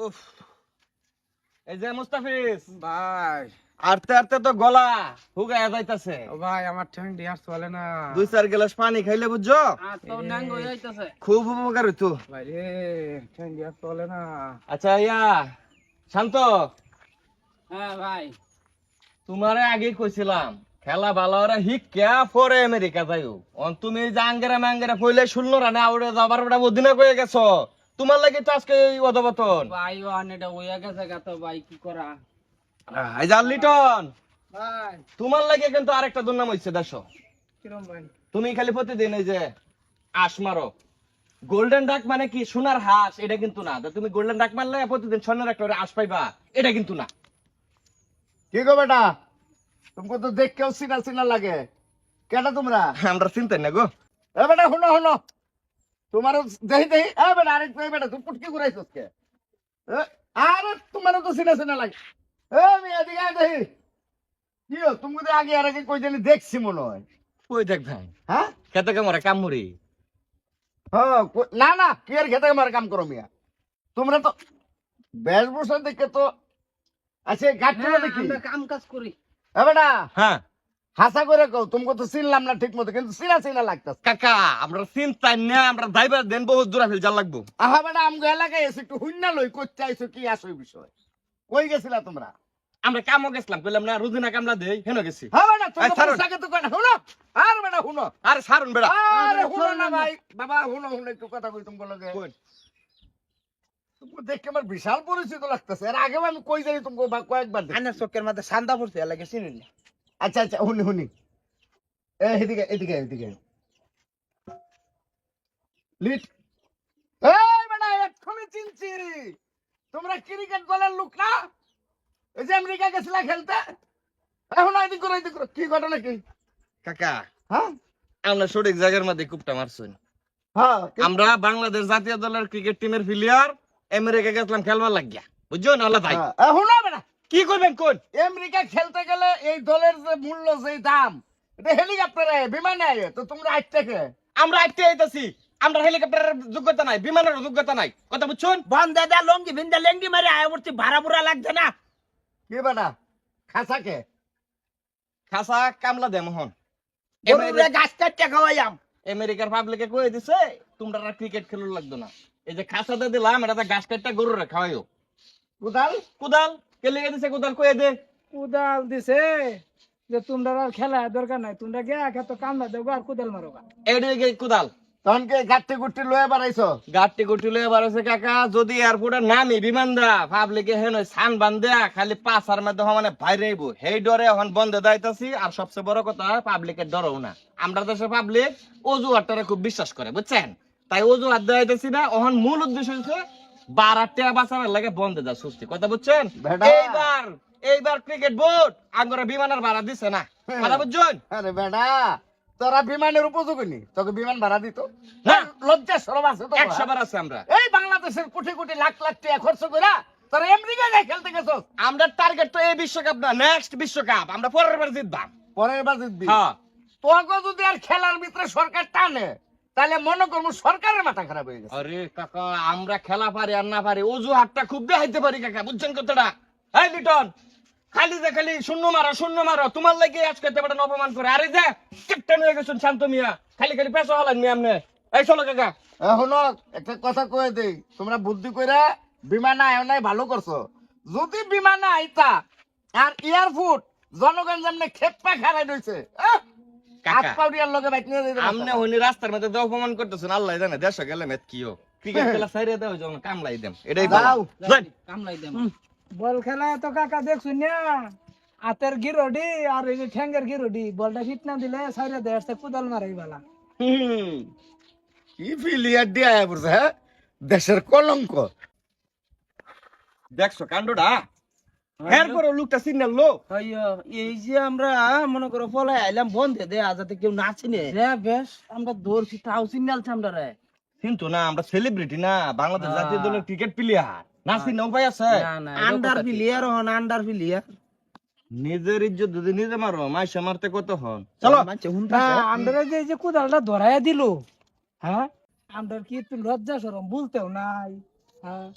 উফ, এই যে মুস্তাফিজ ভাই আরতে আরতে তো গলা হুগায়া যাইতাছে। ও ভাই আমার ঠান্ডি আর চলে না। 2-4 গ্লাস পানি খাইলে বুঝছো আর তো নাঙ্গ হয়ে যাইতাছে। খুব উপকার হইতো। ভাই রে ঠান্ডি আর চলে না। আচ্ছা শান্ত, হ্যাঁ ভাই, তোমারে আগেই কইছিলাম খেলা ভালো ওরা হিক্কা পরে আমেরিকা যাইও। তুমি যে আঙ্গেরা ম্যাঙ্গেরা পইলে শুনলো রানে আউড়ে যাবার বড় বদিনা কয়ে গেছো। তোমার লাগি তো আজকে এই অধবতন। ভাই ওয়ানেটা হইয়া গেছে গা তো ভাই কি করা। এই যে লিটন, ভাই তোমার লাগে কিন্তু আরেকটা দুর্নাম হইছে দেখো। কিরম ভাই? তুমি খালি প্রতিদিন এই যে আশ মারো। গোল্ডেন ডাক মানে কি সোনার হাঁস, এটা কিন্তু না। তুমি গোল্ডেন ডাক মারলে প্রতিদিন স্বর্ণের একটা করে আশ পাইবা, এটা কিন্তু না। কি গো বেটা, তোমাকে তো দেখকেও চিনা চিনা লাগে। কেটা তোমরা? আমরা চিন্তাই না গো। এ বেটা শুনো শুনো, তোমার দেহি দেহি এ বেটা আরেক বেটা তুই পুটকি ঘুরাইছস কে? আরে তোমার তো চিনা চিনা লাগে। এ আমি এদিকে আয় দেহি। কি হো তুমি তো আগে আর আগে কই জানি দেখছি মনে হয়। কই দেখ ভাই, হ্যাঁ খেতে কামড়ে কামড়ি। হ্যাঁ না না কি আর খেতে আমার কাম করো মিয়া। তোমরা তো বেশভূষা দেখে তো আচ্ছা গাছটা হ্যাঁ, দেখি। আমরা কাম কাজ করি। এ বেটা হ্যাঁ হাসা করে কও, তোমাকে তো চিনলাম না ঠিক মতো, কিন্তু চিনা চিনা লাগতাছে। কাকা, আমরা চিন্তাই না, আমরা ড্রাইভার দেন বহুত দূরা ফেল যা লাগবো। আহা বেটা আমগো এলাকায় এসে একটু হুন্না লই করতে আইছো, কি আসো এই বিষয়? কই গেছিলা তোমরা? আমরা কামও গেছিলাম, কইলাম না রুজিনা কামলা দেই হেন গেছি। হ্যাঁ বেটা এই তোমরা ছাড়ুন। পোশাকে তো কই না শুনো। আর বেটা শুনো, আরে ছাড়ুন বেড়া। আরে শুনো না ভাই বাবা, শুনো শুনো একটু কথা কই তোমাকে লগে। কোন? তুমি দেখে আমার বিশাল পরিচিত লাগতেছে। এর আগেও আমি কই যাই তোমাকে কয়েকবার দেখি। আনার চোখের মধ্যে সান্দা পড়ছে লাগে চিনি না। আচ্ছা আচ্ছা শুনি শুনি, এদিকে এদিকে এদিকে লিট। এই বেটা এক্ষুনি চিনছি, তোমরা ক্রিকেট দলের লোক না? এই যে আমেরিকা গেছিলা খেলতে, এখন এদিক করো এদিক করো, কি ঘটনা কি? কাকা, হ্যাঁ আমরা সঠিক জায়গার মধ্যে কূপটা মারছুন। হ্যাঁ আমরা বাংলাদেশ জাতীয় দলের ক্রিকেট টিমের প্লেয়ার আমেরিকা গেছিলাম খেলবার লাগিয়া, বুঝছো না? আল্লাহ ভাই এখন বেটা কি করবেন কোন? আমেরিকা খেলতে গেলে এই দলের যে মূল্য যে দাম, এটা হেলিকপ্টারে বিমানে আয়, তো তোমরা আজ থেকে আমরা আইতে আইতাছি, আমরা হেলিকপ্টারের যোগ্যতা নাই, বিমানের যোগ্যতা নাই, কথা বুঝছুন? বন্ধে দা লঙ্গি ভিন্দা লেঙ্গি মারি আয় পড়ছি, ভাড়া বুড়া লাগছে না। কি বেটা খাসাকে খাসা কামলা দে মোহন। গরুরে গাছ কাটতে খাওয়াইয়াম। আমেরিকার পাবলিকে কয়ে দিছে তোমরা আর ক্রিকেট খেলুর লাগতো না। এই যে খাসাতে দিলাম, এটা গাছ কাটটা গরুরে খাওয়াইও। কোদাল কুদাল কে লেগে দিছে, কুদাল কয়ে দে। কুদাল দিছে যে তোমরা আর খেলা দরকার নাই, তোমরা গে খেতো কামলা দেবো আর কুদাল মারোগা। এইদিকে কুদাল তখন কে গাট্টি গুট্টি লয়ে বেড়াইছো? গাড়ি গুটিলে বারোছে কাকা। যদি এয়ারপোর্টে নামি বিমান দা পাবলিকে হেন সান বান্ধা খালি পাঁচার মধ্যে মানে বাইরে আইবো, সেই ডরে এখন বন্ধ দাইতাছি। আর সবচেয়ে বড় কথা পাবলিকের ডরও না। আমরা দেশের পাবলিক অজুহাতটারে খুব বিশ্বাস করে, বুঝছেন? তাই অজুহাত দাইতেছি না। এখন মূল উদ্দেশ্য হচ্ছে 12 টাকা বাঁচানোর লাগে বন্ধ দা সুস্থি, কথা বুঝছেন? বেটা। এইবার ক্রিকেট বোর্ড আঙ্গরা বিমানের ভাড়া দিছে না, কথা বুঝছেন? আরে বেটা তোরা বিমানের উপযোগী নি, তোকে বিমান ভাড়া দিত না। লজ্জা সরব আছে তো? 100 বার আছে আমরা। এই বাংলাদেশের কোটি কোটি লাখ লাখ টাকা খরচ কইরা তোরা আমেরিকা যায় খেলতে গেছস। আমরা টার্গেট তো এই বিশ্বকাপ না, নেক্সট বিশ্বকাপ আমরা পরের বার জিতবাম। পরের বার জিতবি। হ্যাঁ, তোকে যদি আর খেলার ভিতরে সরকার টানে, তাহলে মনে করবো সরকারের মাথা খারাপ হয়ে গেছে। আরে কাকা, আমরা খেলা পারি আর না পারি অজুহাতটা খুব দেখাইতে পারি কাকা, বুঝছেন কথাটা? এই লিটন, খালি যে খালি শূন্য মারো তোমার লাগে আজকে তেমন অপমান করে। আরে যে ক্যাপ্টেন হয়ে গেছেন শান্ত মিয়া, খালি খালি পেশা হলেন মিয়া আমনে। এই চলো কাকা। এখন একটা কথা কয়ে দেই, তোমরা বুদ্ধি কইরা বিমানে আয় নাই, ভালো করছো। যদি বিমানে আইতা আর এয়ারফুট জনগণ যেমন খেপা খারাই রয়েছে, হাত কাকা, পাউডিয়ার লগে বাইক নিয়ে যেতে আমনে হইনি রাস্তার মধ্যে যে অপমান করতেছেন, আল্লাহ জানে দেশে গেলে মেত কিও। ক্রিকেট খেলা ছাইরে দাও, যখন কামলাই দেম, এটাই দাও। ভালো। যান। কামলাই দেম। বল খেলা তো কাকা দেখছুন না, হাতের গিরোডি আর এই যে ঠ্যাঙ্গের গিরোডি, বলটা হিট না দিলে সাইরে দেয় কুদাল মারাই বালা। হুম, কি ফিলিয়ার দিয়ে আয়া পড়ছে, হ্যাঁ দেশের কলঙ্ক। দেখছো কাণ্ডটা? এরপরে লোকটা সিগন্যাল লো। আইয়ো, এই যে আমরা মনে করো পলাই আইলাম বন্ধে দে যাতে কেউ না চিনে। বেশ আমরা দৌড়ছি তাও সিগন্যাল আমরা রে। কিন্তু না, আমরা সেলিব্রিটি না, বাংলাদেশ জাতীয় দলের ক্রিকেট প্লেয়ার না, চিনে উপায় আছে? আন্ডার প্লেয়ার হন, আন্ডার প্লেয়ার। নিজের ইজ্জত যদি নিজে মারো, মাইসা মারতে কত হন। চলো। আমরা যে কুদালটা ধরাইয়া দিল, হ্যাঁ আমরা কি একটু লজ্জা সরম বলতেও নাই, হ্যাঁ